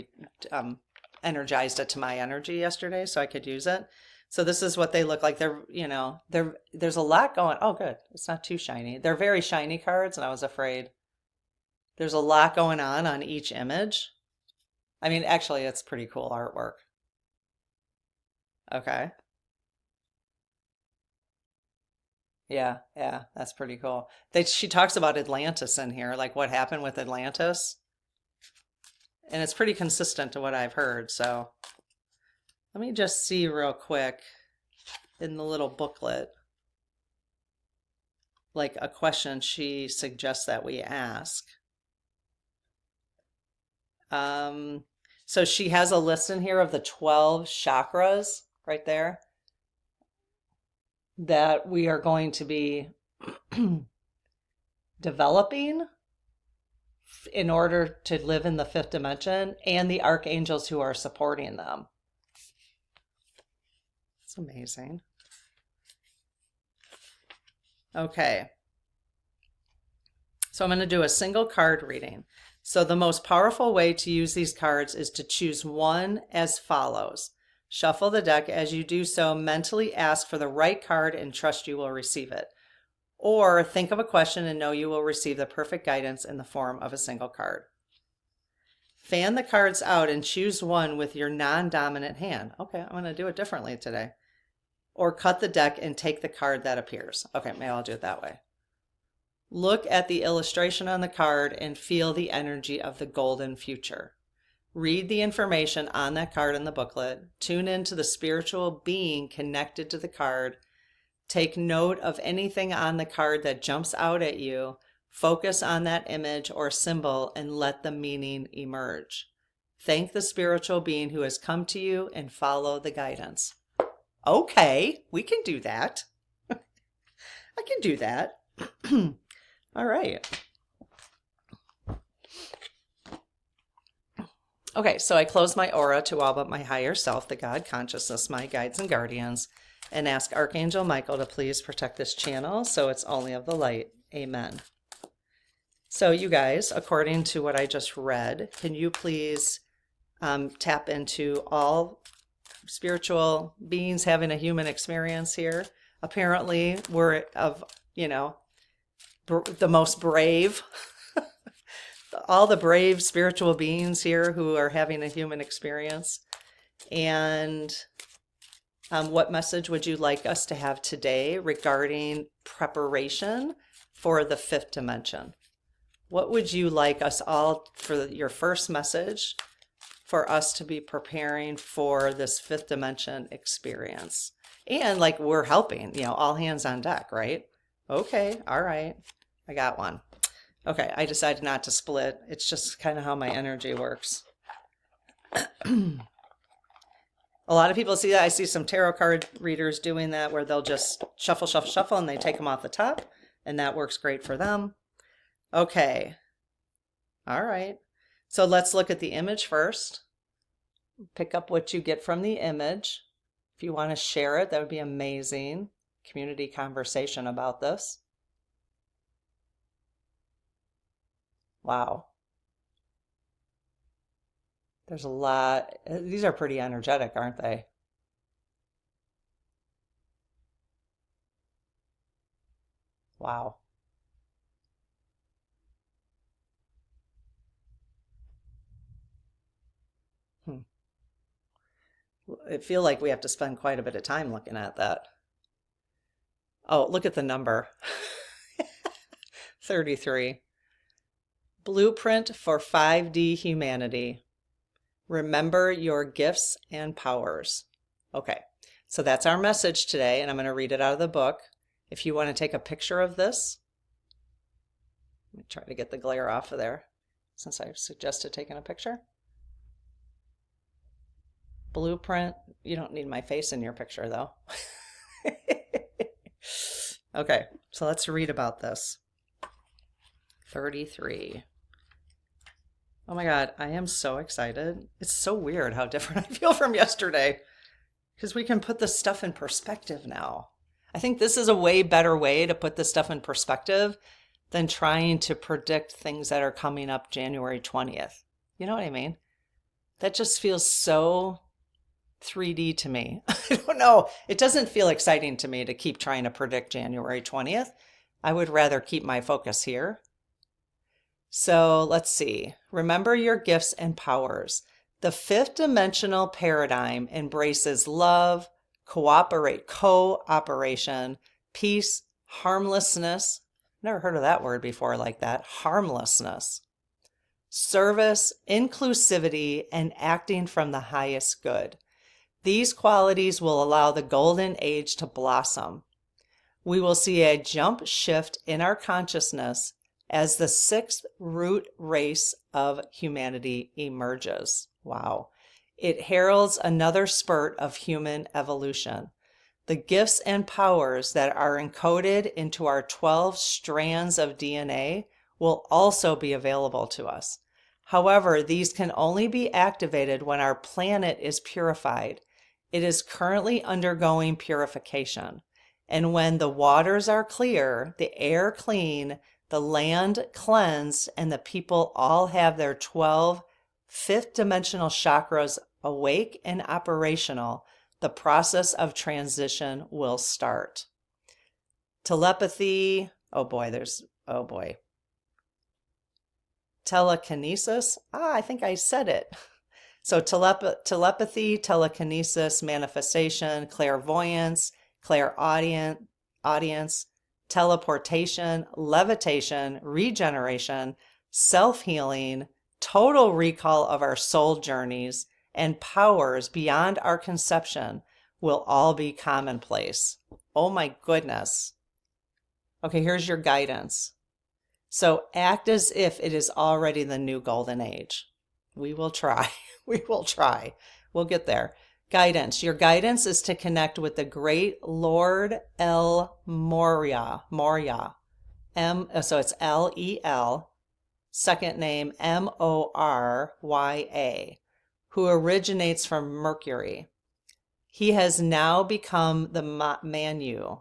[SPEAKER 1] energized it to my energy yesterday so I could use it. So this is what they look like. There's a lot going. Oh, good. It's not too shiny. They're very shiny cards, and I was afraid. There's a lot going on each image. I mean, actually, it's pretty cool artwork. Okay. Yeah, that's pretty cool. She talks about Atlantis in here, like what happened with Atlantis. And it's pretty consistent to what I've heard, so let me just see real quick in the little booklet, like a question she suggests that we ask. So she has a list in here of the 12 chakras right there that we are going to be developing in order to live in the fifth dimension, and the archangels who are supporting them. It's amazing. Okay. So I'm going to do a single card reading. So the most powerful way to use these cards is to choose one as follows. Shuffle the deck. As you do so, mentally ask for the right card and trust you will receive it. Or think of a question and know you will receive the perfect guidance in the form of a single card. Fan the cards out and choose one with your non-dominant hand. Okay, I'm going to do it differently today. Or cut the deck and take the card that appears. Okay, maybe I'll do it that way. Look at the illustration on the card and feel the energy of the golden future. Read the information on that card in the booklet. Tune into the spiritual being connected to the card. Take note of anything on the card that jumps out at you. Focus on that image or symbol and let the meaning emerge. Thank the spiritual being who has come to you and follow the guidance. Okay, we can do that. I can do that. All right. Okay, so I close my aura to all but my higher self, the God consciousness, my guides and guardians, and ask Archangel Michael to please protect this channel so it's only of the light. Amen. So you guys, according to what I just read, can you please tap into all spiritual beings having a human experience here? Apparently, we're of, the most brave, all the brave spiritual beings here who are having a human experience. And What message would you like us to have today regarding preparation for the fifth dimension? What would you like us all, for your first message, for us to be preparing for this fifth dimension experience? And like we're helping, all hands on deck, right? Okay, all right. I got one. Okay, I decided not to split. It's just kind of how my energy works. A lot of people see that. I see some tarot card readers doing that where they'll just shuffle, shuffle, shuffle, and they take them off the top, and that works great for them. Okay. All right. So let's look at the image first. Pick up what you get from the image. If you want to share it, that would be amazing. Community conversation about this. Wow. There's a lot. These are pretty energetic, aren't they? Wow. Hmm. I feel like we have to spend quite a bit of time looking at that. Oh, look at the number. 33. Blueprint for 5D humanity. Remember your gifts and powers. Okay, so that's our message today, and I'm going to read it out of the book. If you want to take a picture of this, let me try to get the glare off of there, since I suggested taking a picture. Blueprint. You don't need my face in your picture, though. Okay, so let's read about this. 33. Oh my God, I am so excited. It's so weird how different I feel from yesterday, because we can put this stuff in perspective now. I think this is a way better way to put this stuff in perspective than trying to predict things that are coming up January 20th. You know what I mean? That just feels so 3D to me. I don't know. It doesn't feel exciting to me to keep trying to predict January 20th. I would rather keep my focus here. So let's see. Remember your gifts and powers. The fifth dimensional paradigm embraces love, cooperation, peace, harmlessness. Never heard of that word before like that. Harmlessness. Service, inclusivity, and acting from the highest good. These qualities will allow the golden age to blossom. We will see a jump shift in our consciousness as the sixth root race of humanity emerges. Wow. It heralds another spurt of human evolution. The gifts and powers that are encoded into our 12 strands of DNA will also be available to us. However, these can only be activated when our planet is purified. It is currently undergoing purification. And when the waters are clear, the air clean, the land cleansed, and the people all have their 12 fifth dimensional chakras awake and operational, the process of transition will start. Telepathy. Oh boy. Telekinesis. I think I said it. So telepathy, telekinesis, manifestation, clairvoyance, clairaudience, teleportation, levitation, regeneration, self-healing, total recall of our soul journeys, and powers beyond our conception will all be commonplace. Oh my goodness. Okay, here's your guidance. So act as if it is already the new golden age. We will try. We will try. We'll get there. Guidance. Your guidance is to connect with the great Lord El Morya. So it's L-E-L, second name M-O-R-Y-A, who originates from Mercury. He has now become the Manu.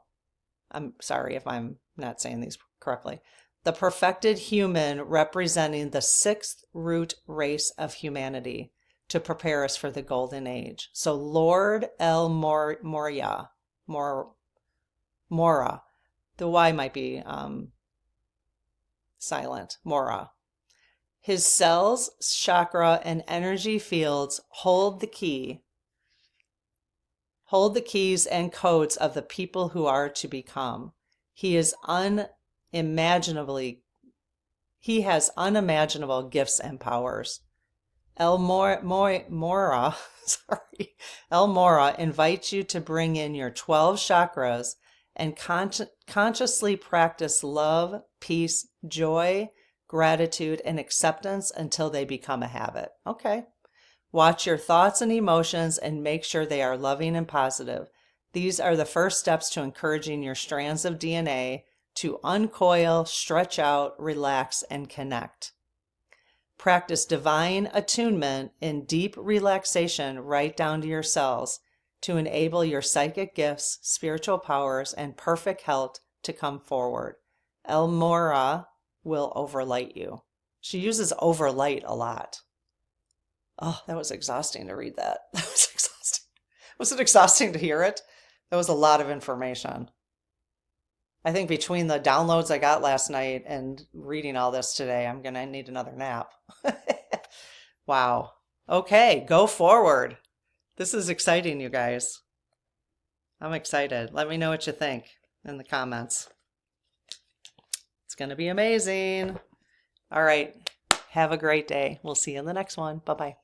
[SPEAKER 1] I'm sorry if I'm not saying these correctly. The perfected human representing the sixth root race of humanity to prepare us for the golden age. So Lord El Morya, Mora. The Y might be silent. Mora. His cells, chakra, and energy fields hold the key hold the keys and codes of the people who are to become. He has unimaginable gifts and powers. El Mora invites you to bring in your 12 chakras and consciously practice love, peace, joy, gratitude, and acceptance until they become a habit. Okay. Watch your thoughts and emotions and make sure they are loving and positive. These are the first steps to encouraging your strands of DNA to uncoil, stretch out, relax, and connect. Practice divine attunement in deep relaxation right down to your cells to enable your psychic gifts, spiritual powers, and perfect health to come forward. El Mora will overlight you. She uses overlight a lot. Oh, that was exhausting to read that. That was exhausting. Was it exhausting to hear it? That was a lot of information. I think between the downloads I got last night and reading all this today, I'm going to need another nap. Wow. Okay, go forward. This is exciting, you guys. I'm excited. Let me know what you think in the comments. It's going to be amazing. All right. Have a great day. We'll see you in the next one. Bye-bye.